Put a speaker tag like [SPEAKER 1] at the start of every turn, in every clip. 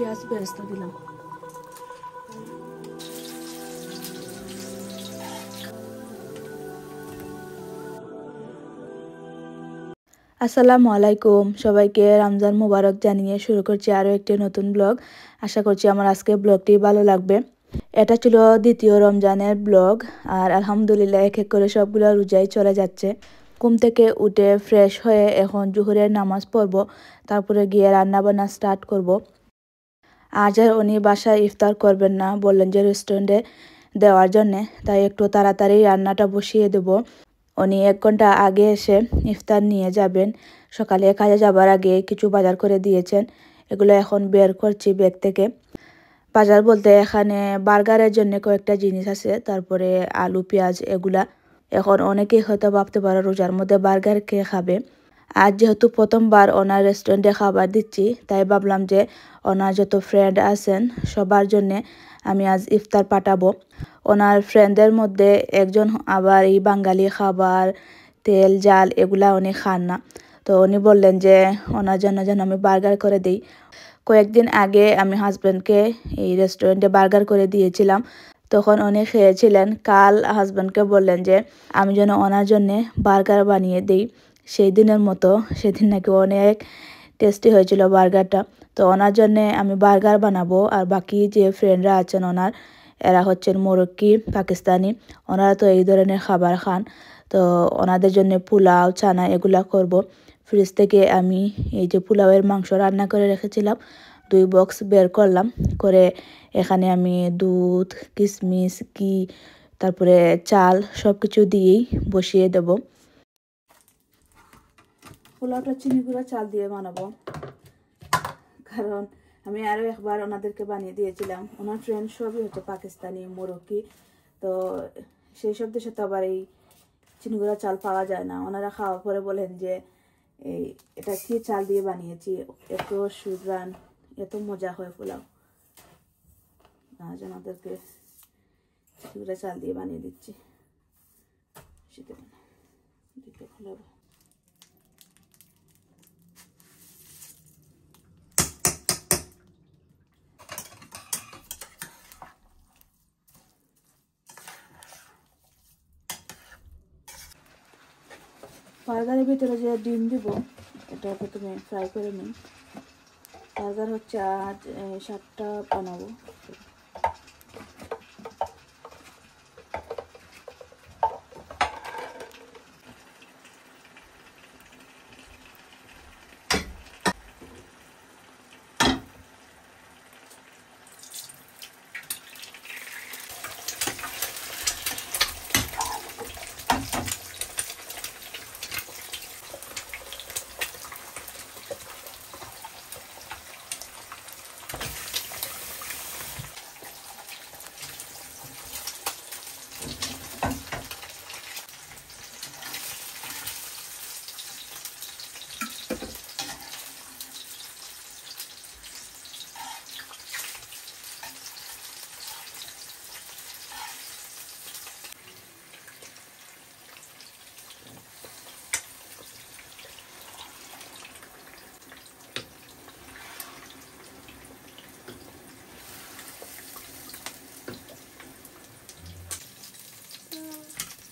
[SPEAKER 1] পেঁয়াজ বেরেস্তা দিলাম। আসসালামু আলাইকুম, সবাইকে রমজান মুবারক জানিয়ে শুরু করছি আরও একটি নতুন ব্লগ। আশা করছি আমার আজকের ব্লগটি ভালো লাগবে। এটা ছিল দ্বিতীয় রমজানের ব্লগ, আর আলহামদুলিল্লাহ এক এক করে সবগুলো রোজাই চলে যাচ্ছে। ঘুম থেকে উঠে ফ্রেশ হয়ে এখন জোহরের নামাজ পড়ব, তারপরে গিয়ে রান্নাবান্না স্টার্ট করব। আজ আর উনি বাসায় ইফতার করবেন না, বললেন যে রেস্টুরেন্টে দেওয়ার জন্যে, তাই একটু তাড়াতাড়ি রান্নাটা বসিয়ে দেব। উনি 1 ঘন্টা আগে এসে ইফতার নিয়ে যাবেন। সকালে কাজে যাবার আগে কিছু বাজার করে দিয়েছেন, এগুলো এখন বের করছি ব্যাগ থেকে। বাজার বলতে এখানে বার্গারের জন্য কয়েকটা জিনিস আছে, তারপরে আলু পেঁয়াজ এগুলা। এখন অনেকেই হয়তো ভাবতে পারো রোজার মধ্যে বার্গার কে খাবে। আজ যেহেতু প্রথমবার ওনার রেস্টুরেন্টে খাবার দিচ্ছি, তাই ভাবলাম যে ওনার যত ফ্রেন্ড আছেন সবার জন্যে আমি আজ ইফতার পাঠাবো। ওনার ফ্রেন্ডদের মধ্যে একজন আবার এই বাঙালি খাবার, তেল জাল এগুলা উনি খান না, তো উনি বললেন যে ওনার জন্য যেন আমি বার্গার করে দিই। কয়েকদিন আগে আমি হাজব্যান্ডকে এই রেস্টুরেন্টে বার্গার করে দিয়েছিলাম, তখন উনি খেয়েছিলেন। কাল হাজব্যান্ডকে বললেন যে আমি যেন ওনার জন্যে বার্গার বানিয়ে দিই সেই দিনের মতো। সেদিন নাকি অনেক টেস্টি হয়েছিল বার্গারটা, তো ওনার জন্যে আমি বার্গার বানাবো। আর বাকি যে ফ্রেন্ডরা আছেন ওনার, এরা হচ্ছেন মরক্কি, পাকিস্তানি, ওনারা তো এই ধরনের খাবার খান, তো ওনাদের জন্য পোলাও চানা এগুলা করব। ফ্রিজ থেকে আমি এই যে পোলাওয়ের মাংস রান্না করে রেখেছিলাম 2 বক্স বের করলাম, করে এখানে আমি দুধ, কিশমিশ, ঘি, তারপরে চাল সব কিছু দিয়েই বসিয়ে দেব। পোলাওটা চিনি গুঁড়া চাল দিয়ে বানাবো, কারণ আমি আরও একবার ওনাদেরকে বানিয়ে দিয়েছিলাম। ওনার ফ্রেন্ড সবই হচ্ছে পাকিস্তানি, মরক্কি, তো সেই সব দেশে তো আবার এই চিনি গুঁড়া চাল পাওয়া যায় না। ওনারা খাওয়ার পরে বলেন যে এটা কি চাল দিয়ে বানিয়েছি, এত সুগ্রান, এত মজা হয় পোলাও। আজ ওনাদেরকে চিনি গুঁড়া চাল দিয়ে বানিয়ে দিচ্ছি। দিতে খোলাবো। বার্গারের ভিতরে যে ডিম দিব, এটা প্রথমে ফ্রাই করে নিই। বার্গার হচ্ছে আজ 7টা বানাবো।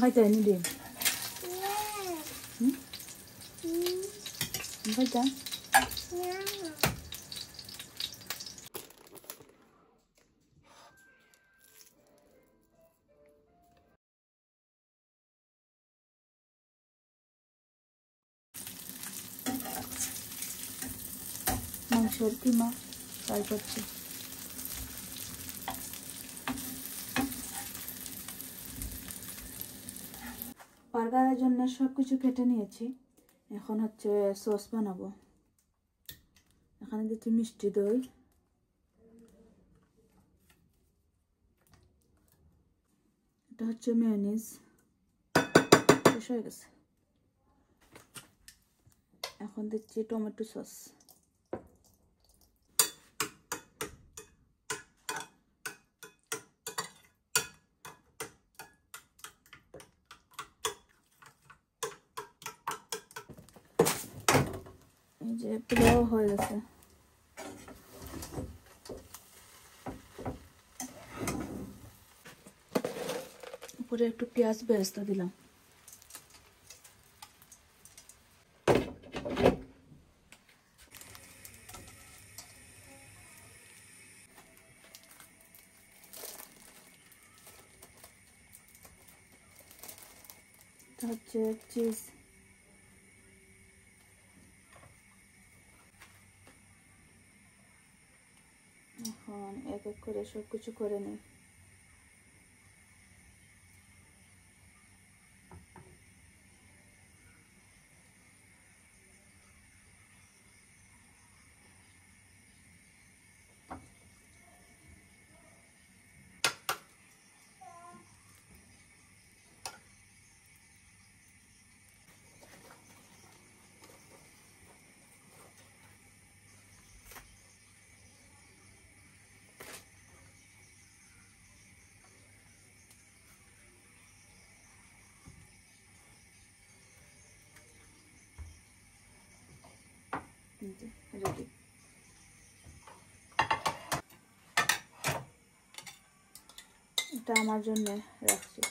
[SPEAKER 1] Baca ini dia. Baca. মাংসের কিমা ফ্রাই করছি। বার্গারের জন্য সব কিছু কেটে নিয়েছি, এখন হচ্ছে সস বানাবো। এখানে দিচ্ছি মিষ্টি দই, এটা হচ্ছে মেয়োনিজ, শেষ হয়ে গেছে। এখন দিচ্ছি টমেটো সস, এই যে পোলাও হয়ে গেছে। উপরে একটু পেঁয়াজ বেরেস্তা দিলাম। হচ্ছে চিজ। এখন এক এক করে সব কিছু করে নিই। রেডি। এটা আমার জন্য রাখছি।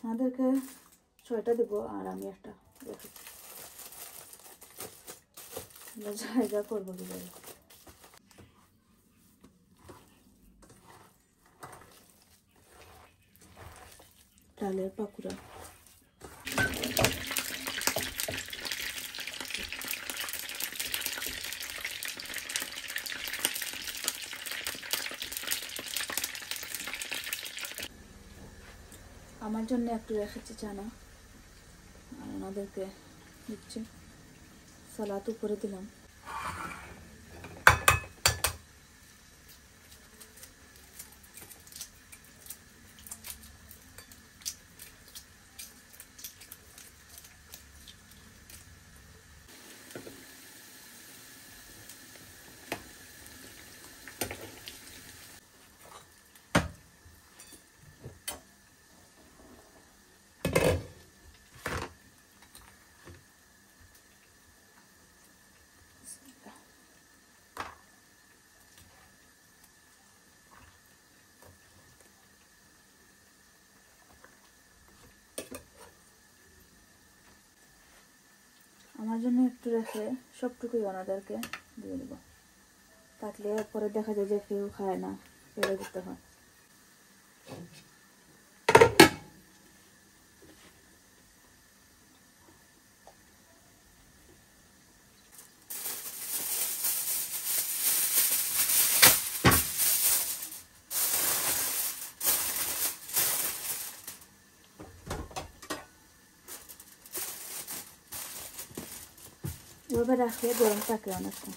[SPEAKER 1] আমাদেরকে 6টা দেবো আর আমি একটা রেখেছি। জায়গা করবো কিভাবে? ডালের পাকুড়া। আমার জন্য একটু রেখেছি চানা, আর ওনাদেরকে দিচ্ছি। সালাদ উপরে দিলাম। আমার জন্য একটু রেখে সবটুকুই ওনাদেরকে দিয়ে দেবো, থাকলে পরে দেখা যায় যে কেউ খায় না, ফেলে দিতে হয়। এভাবে রাখলে গরম থাকে অনেকক্ষণ।